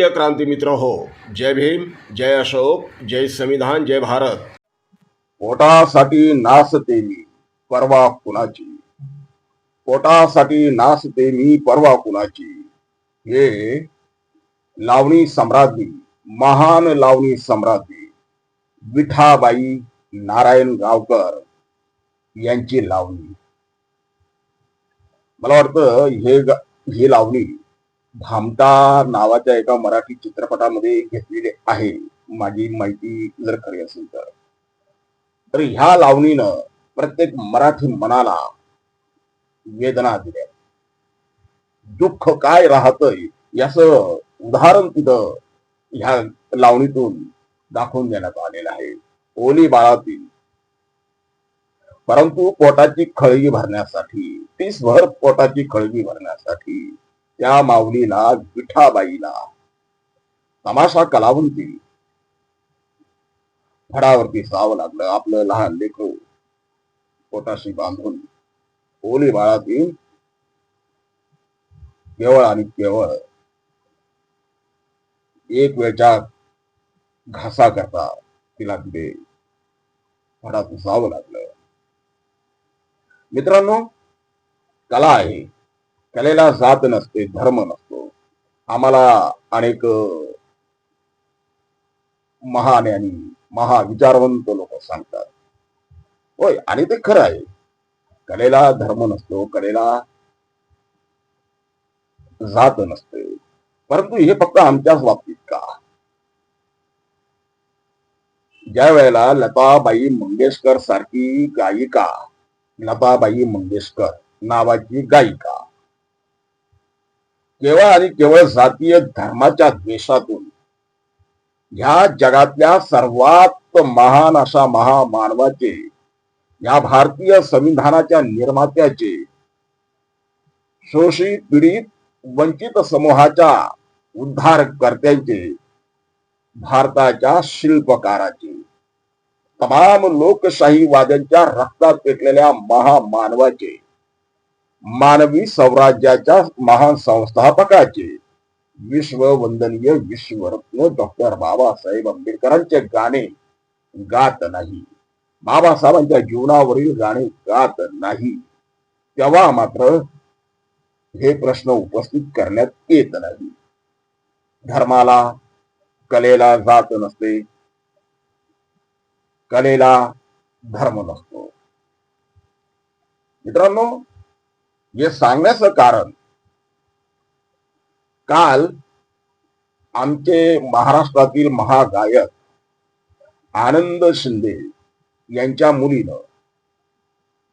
प्रिय क्रांती मित्र हो, जय भीम, जय अशोक, जय संविधान, जय भारत. पोटासाठी नाचते मी परवा कुणाची, पोटासाठी नाचते मी परवा कुणाची. हे लावणी सम्राज्ञी, महान लावणी सम्राज्ञी विठाबाई नारायण गावकर यांची लावणी. मला वाटतं ही लावणी भामटा नावाच्या एका मराठी चित्रपटामध्ये घेतलेली आहे, माझी माहिती जर खरी असेल तर ह्या लावणीनं प्रत्येक मराठी मनाला वेदना दिल्या. दुःख काय राहतंय याच उदाहरण तिथं ह्या लावणीतून दाखवून देण्यात आलेलं आहे. ओली बाळातील परंतु पोटाची खळगी भरण्यासाठी, तीसभर पोटाची खळगी भरण्यासाठी त्या माऊलीला, विठाबाईला, तमाशा कलावंती फडावरती जावं लागलं. आपलं लहान लेकरू पोटाशी बांधून ओली बाळातील केवळ आणि केवळ एक वेळच्या घासा करता तिला तिथे फडात जावं लागलं. मित्रांनो, कला आहे, कलेला जात नसते, धर्म नसतो. आम्हाला अनेक महान आणि महाविचारवंत लोक सांगतात, होय, आणि ते खरं आहे. कलेला धर्म नसतो, कलेला जात नसते. परंतु हे फक्त आमच्याच बाबतीत का? ज्या वेळेला लताबाई मंगेशकर सारखी गायिका, लताबाई मंगेशकर नावाची गायिका केवळ आणि केवळ जातीय धर्माच्या द्वेषातून ह्या जगातल्या सर्वात महान अशा महामानवाचे, या भारतीय संविधानाच्या निर्मात्याचे, शोषित पीडित वंचित समूहाच्या उद्धारकर्त्यांचे, भारताच्या शिल्पकाराचे, तमाम लोकशाहीवाद्यांच्या रक्तात पेटलेल्या महामानवाचे, मानवी स्वराज्याच्या महान संस्थापकाचे, विश्ववंदनीय विश्वरत्न डॉक्टर बाबासाहेब आंबेडकरांचे गाणे गात नाही, बाबासाहेबांच्या जीवनावरील गाणे गात नाही, तेव्हा मात्र हे प्रश्न उपस्थित करण्यात येत नाही. धर्माला, कलेला जात नसते, कलेला धर्म नसतो. मित्रांनो, हे सांगण्याचं कारण, काल आमचे महाराष्ट्रातील महागायक आनंद शिंदे यांच्या मुलीनं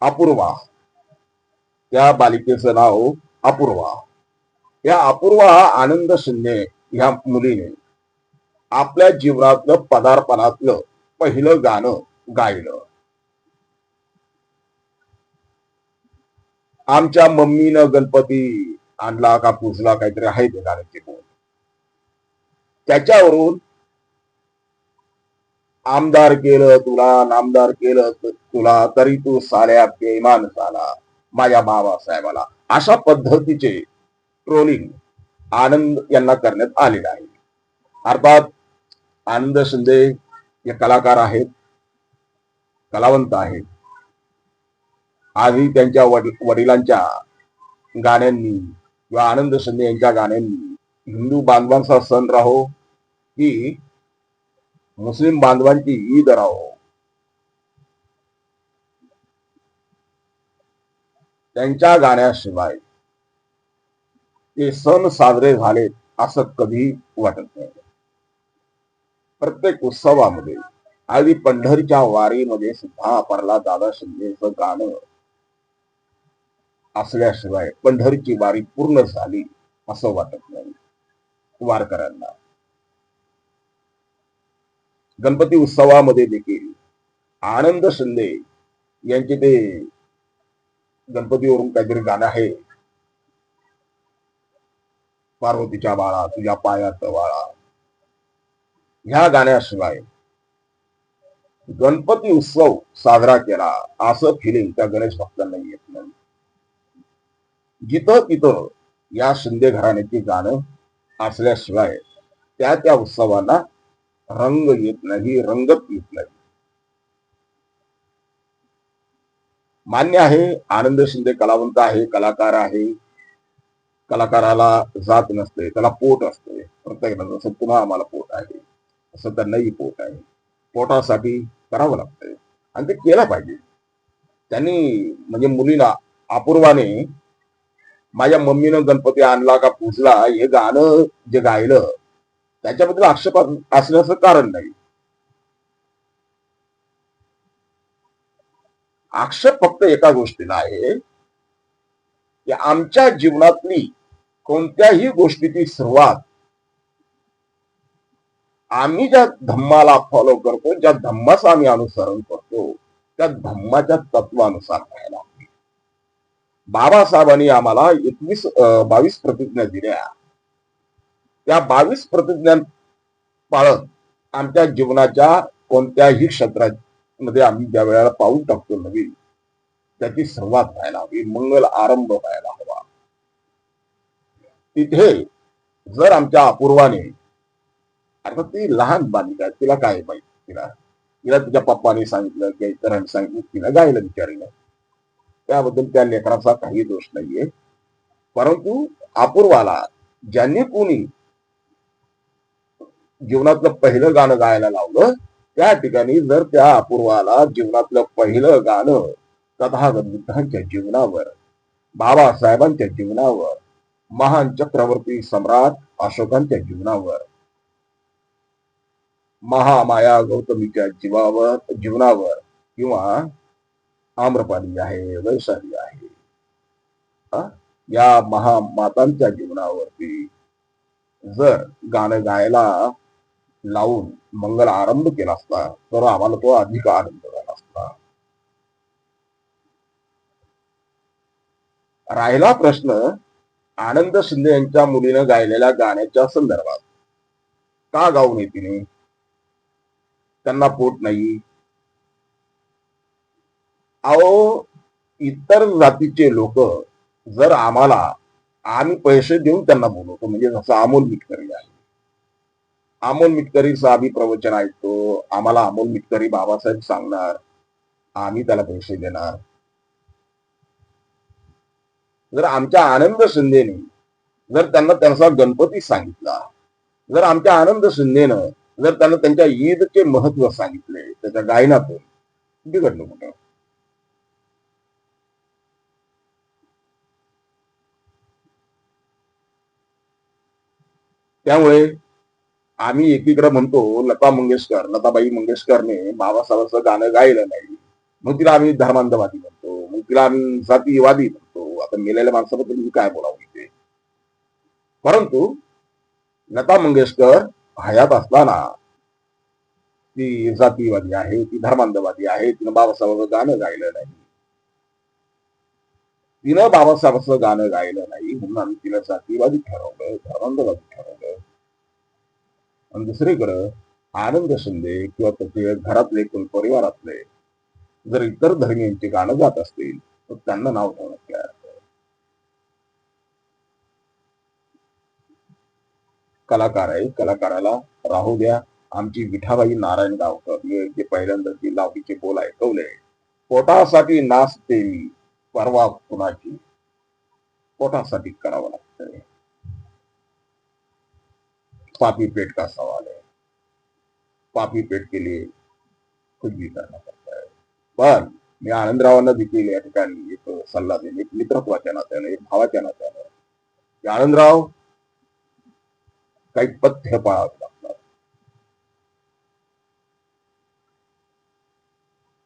अपूर्वा, त्या बालिकेचं नाव अपूर्वा, या अपूर्वा आनंद शिंदे ह्या मुलीने आपल्या जीवनातलं पदार्पणातलं पहिलं गाणं गायलं. आमच्या मम्मीनं गणपती आणला का पुजला, काहीतरी आहे ते गाण्याचे बोल. त्याच्यावरून आमदार केलं तुला, नामदार केलं तुला, तरी तू साऱ्या बेईमान झाला माझ्या बाबासाहेबाला, अशा पद्धतीचे ट्रोलिंग आनंद यांना करण्यात आलेलं आहे. अर्थात आनंद शिंदे हे कलाकार आहेत, कलावंत आहेत. आधी त्यांच्या वडिलांच्या गाण्यांनी किंवा आनंद शिंदे यांच्या गाण्यांनी हिंदू बांधवांचा सण राहो की मुस्लिम बांधवांची ईद राहो, त्यांच्या गाण्याशिवाय ते सण साजरे झाले असं कधी वाटत नाही. प्रत्येक उत्सवामध्ये, आधी पंढरीच्या वारीमध्ये सुद्धा परला दादा शिंदेचं गाणं असल्याशिवाय पंढरीची वारी पूर्ण झाली असं वाटत नाही वारकऱ्यांना. गणपती उत्सवामध्ये देखील आनंद शिंदे यांचे ते गणपतीवरून काहीतरी गाणं आहे, पार्वतीच्या बाळा तुझ्या पायात वाळा, ह्या गाण्याशिवाय गणपती उत्सव साजरा केला असं फिलिंग त्या गणेश भक्तांना येत नाही. जिथं तिथं या शिंदे घराण्याची गाणं असल्याशिवाय त्या त्या उत्सवांना रंग येत नाही, रंगत येत नाही. मान्य आहे, आनंद शिंदे कलावंत आहे, कलाकार आहे. कलाकाराला जात नसते, त्याला पोट असते. प्रत्येकाला जसं तुम्हा आम्हाला पोट आहे तसं त्यांनाही पोट आहे. पोटासाठी करावं लागतंय आणि ते केलं पाहिजे. त्यांनी म्हणजे मुलीला अपूर्वाने माझ्या मम्मीनं गणपती आणला का पूजला हे गाणं जे गायलं त्याच्याबद्दल आक्षेप असण्याचं कारण नाही. आक्षेप फक्त एका गोष्टीला आहे की आमच्या जीवनातली कोणत्याही गोष्टीची सुरुवात आम्ही ज्या धम्माला फॉलो करतो, ज्या धम्माचं आम्ही अनुसरण करतो त्या धम्माच्या तत्वानुसार व्हायला हवी. बाबासाहेबांनी आम्हाला 22 प्रतिज्ञा दिल्या. त्या 22 प्रतिज्ञा पाळत आमच्या जीवनाच्या कोणत्याही क्षेत्रामध्ये आम्ही ज्या वेळेला पाऊल टाकतो नवीन त्याची सुरुवात व्हायला हवी, मंगल आरंभ व्हायला हवा. तिथे जर आमच्या अपूर्वाने, आता ती लहान बालिका तिला काय माहिती, तिला तिला तिच्या पप्पाने सांगितलं किंवा इतरांनी सांगितलं, तिला गायलं विचारलं, त्याबद्दल त्या लेकराचा काही दोष नाहीये. परंतु अपूर्वाला ज्यांनी कोणी जीवनातलं पहिलं गाणं गायला लावलं त्या ठिकाणी जर त्या अपूर्वाला जीवनातलं पहिलं गाणं तथागत बुद्धांच्या जीवनावर, बाबासाहेबांच्या जीवनावर, महान चक्रवर्ती सम्राट अशोकांच्या जीवनावर, महामाया गौतमीच्या जीवनावर किंवा आम्रपाली आहे, वैशाली आहे, या महामातांच्या जीवनावरती जर गाणं गायला लावून मंगल आरंभ केला असता तर आम्हाला तो अधिक आनंद झाला असता. राहिला प्रश्न आनंद शिंदे यांच्या मुलीनं गायलेल्या गाण्याच्या संदर्भात, का गाऊ नये तिने, त्यांना पोट नाही. अहो, इतर जातीचे लोक जर आम्ही पैसे देऊन त्यांना बोलवतो, म्हणजे जसं अमोल मिटकरी आहे, अमोल मिटकरीचं आम्ही प्रवचन ऐकतो, आम्हाला अमोल मिटकरी बाबासाहेब सांगणार, आम्ही त्याला पैसे देणार. जर आमच्या आनंद शिंदेने जर त्यांना त्यांचा गणपती सांगितला, जर आमच्या आनंद शिंदेनं जर त्यांना त्यांच्या ईदचे महत्व सांगितले त्याच्या गायनातून, बिघडलं कुठं? त्यामुळे आम्ही एकीकडे म्हणतो लताबाई मंगेशकरने बाबासाहेबांचं गाणं गायलं नाही, मग तिला आम्ही धर्मांधवादी म्हणतो, मग तिला आम्ही जातीवादी म्हणतो. आता मेलेल्या माणसाबद्दल मी काय बोलावं इथे. परंतु लता मंगेशकर हयात असताना ती जातीवादी आहे, ती धर्मांधवादी आहे, तिनं बाबासाहेबांचं गाणं गायलं नाही. तिनं बाबासाहेबांचं गाणं गायलं नाही म्हणून आम्ही तिला जातीवादी ठरवलं, धर्मांधवादी ठरवलं. आणि दुसरीकडं आनंद शिंदे किंवा त्याचे घरातले कोण परिवारातले जर इतर धर्मीयांची गाणं गात असतील तर त्यांना नाव ठेवण्यात काय अर्थ आहे? कलाकार आहे, कलाकाराला राहू द्या. आमची विठाबाई नारायण गावकर जे पहिल्यांदा ती लावणीचे बोल ऐकवले, पोटासाठी नाचते मी परवा कुणाची, पोटासाठी करावं लागतंय. पापी पेट का सवाल है, पापी पेट के लिए कुछ भी करना पड़ता है. पण मी आनंदरावांना देखील या ठिकाणी एक सल्ला देईन, एक मित्रत्वाच्या नात्याने, एक भावाच्या नात्याने, की आनंदराव, काही पथ्य पाळावे लागतात,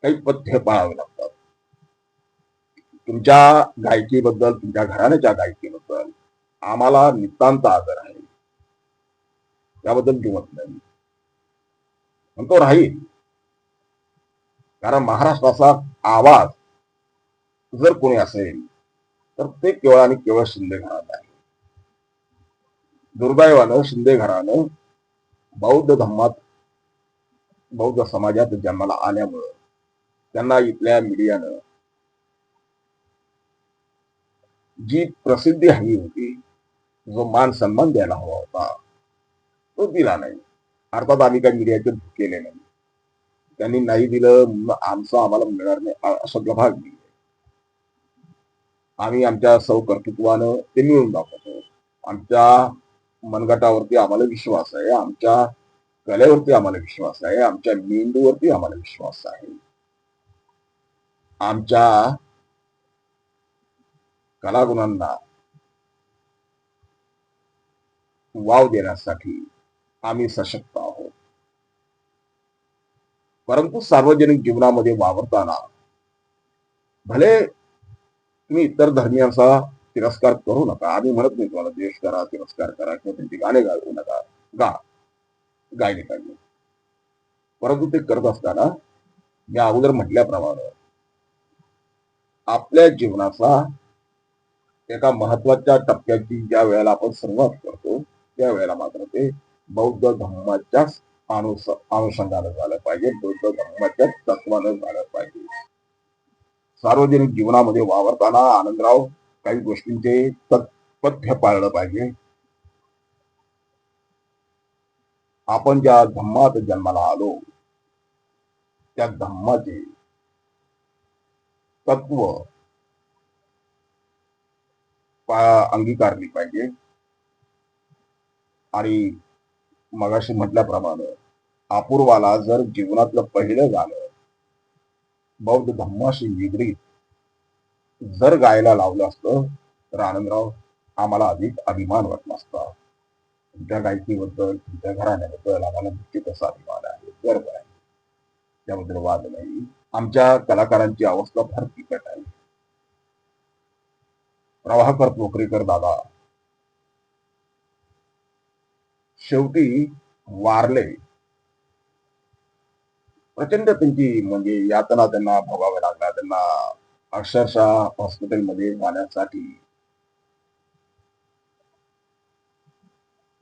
काही पथ्य पाळावे लागतात. तुमच्या गायकीबद्दल, तुमच्या घराण्याच्या गायकीबद्दल आम्हाला नितांत आदर आहे, त्याबद्दल किंमत नाही, पण तो राहील. कारण महाराष्ट्राचा आवाज जर कोणी असेल तर ते केवळ आणि केवळ शिंदे घराणं आहे. दुर्दैवानं शिंदे घराणं बौद्ध धर्मात, बौद्ध समाजात जन्माला आल्यामुळं त्यांना इथल्या मीडियानं जी प्रसिद्धी हवी होती, जो मान सन्मान द्यायला हवा होता, तो दिला नाही. अर्थात आम्ही काही मीडियाचे केले नाही. त्यांनी नाही दिलं म्हणून आमचं आम्हाला मिळणार नाही असं भाग नाही. आम्ही आमच्या कर्तृत्वानं ते मिळून दाखवतो. आमच्या मनगटावरती आम्हाला विश्वास आहे, आमच्या कलेवरती आम्हाला विश्वास आहे, आमच्या मेंदूवरती आम्हाला विश्वास आहे. आमच्या कलागुणांना वाव देण्यासाठी आम्ही सशक्त आहोत. परंतु सार्वजनिक जीवनामध्ये वावरताना भले तुम्ही इतर धर्मियांचा तिरस्कार करू नका. आम्ही म्हणत नाही तुम्हाला द्वेष करा, तिरस्कार करा किंवा त्यांची गाणे गाऊ नका. गायले पाहिजे. परंतु ते करत असताना मी अगोदर म्हटल्याप्रमाणे आपल्या जीवनाचा एका महत्वाच्या टप्प्याची ज्या वेळेला आपण सुरुवात करतो त्या वेळेला मात्र ते बौद्ध धर्माच्याच अनुषंगानं झालं पाहिजे, बौद्ध धर्माच्या तत्वानं झालं पाहिजे. सार्वजनिक जीवनामध्ये वावरताना आनंदराव काही गोष्टींचे पथ्य पाळलं पाहिजे. आपण ज्या धम्मात जन्माला आलो त्या धम्माचे तत्व अंगीकारली पाहिजे. आणि मगाशी म्हटल्याप्रमाणे अपूर्वाला जर जीवनातलं पहिलं गाणं बौद्ध धम्माशी निगडीत जर गायला लावलं असतं तर आनंदराव आम्हाला अधिक अभिमान वाटला असता. तुमच्या गायकीबद्दल, तुमच्या घराण्याबद्दल आम्हाला निश्चितच अभिमान आहे, गर्व आहे, त्याबद्दल वाद नाही. आमच्या कलाकारांची अवस्था फार बिकट आहे. प्रभाकर पोखरेकर दादा शेवटी वारले. प्रचंड त्यांची म्हणजे यातना त्यांना भोगाव्या लागल्या. त्यांना अक्षरशः हॉस्पिटलमध्ये जाण्यासाठी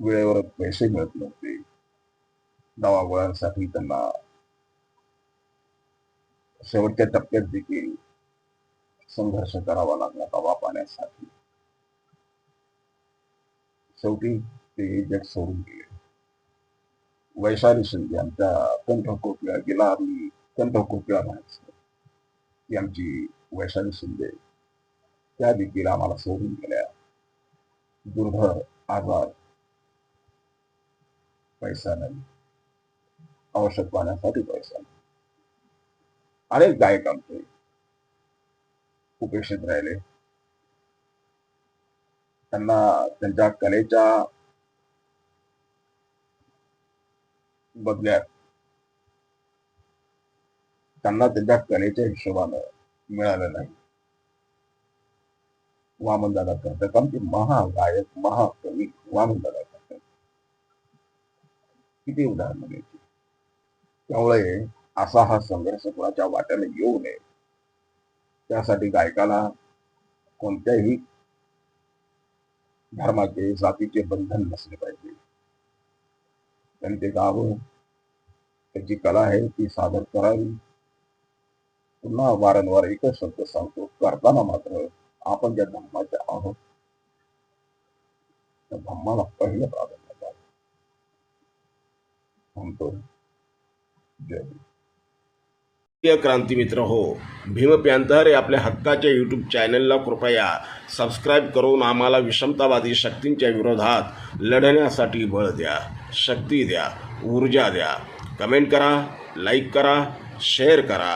वेळेवर पैसे मिळत नव्हते. दवा गोळ्यांसाठी त्यांना शेवटच्या टप्प्यात देखील संघर्ष करावा लागला दवा पाण्यासाठी. शेवटी ते जग सोडून गेले. वैशाली शिंदे आमच्या कंठकोकिळा, गेला आम्ही कंठकोकिळा म्हणायचो, ती आमची वैशाली शिंदे, त्या देखील आम्हाला सोडून गेल्या. दुर्धर आजार, पैसा नाही, औषध पाण्यासाठी पैसा नाही. अनेक गायक आमचे उपेक्षित राहिले. त्यांना त्यांच्या कलेच्या बदल्यात त्यांना त्यांच्या कलेच्या हिशोबानं मिळालं नाही. वामनदादा करतात आमचे महागायक, महाकवी वामनदादा करतात. किती उदाहरणं द्यायची. त्यामुळे असा हा संघर्ष कोणाच्या वाट्याने येऊ नये त्यासाठी गायकाला कोणत्याही धर्माचे, जातीचे बंधन नसले पाहिजे. त्यांनी ते गावं, त्याची कला आहे ती सादर करावी. पुन्हा वारंवार एकच शब्द सांगतो, करताना मात्र आपण ज्या धर्माचे आहोत त्या धर्माला पहिलं प्राधान्य द्यावं. म्हणतो जय हिंद. क्रांती मित्र हो, भीम पॅंथर या आपल्या हक्काच्या यूट्यूब चॅनलला कृपया सबस्क्राईब करून आम्हाला विषमतावादी शक्तींच्या विरोधात लढण्यासाठी बळ द्या, शक्ती द्या, ऊर्जा द्या. कमेंट करा, लाईक करा, शेअर करा.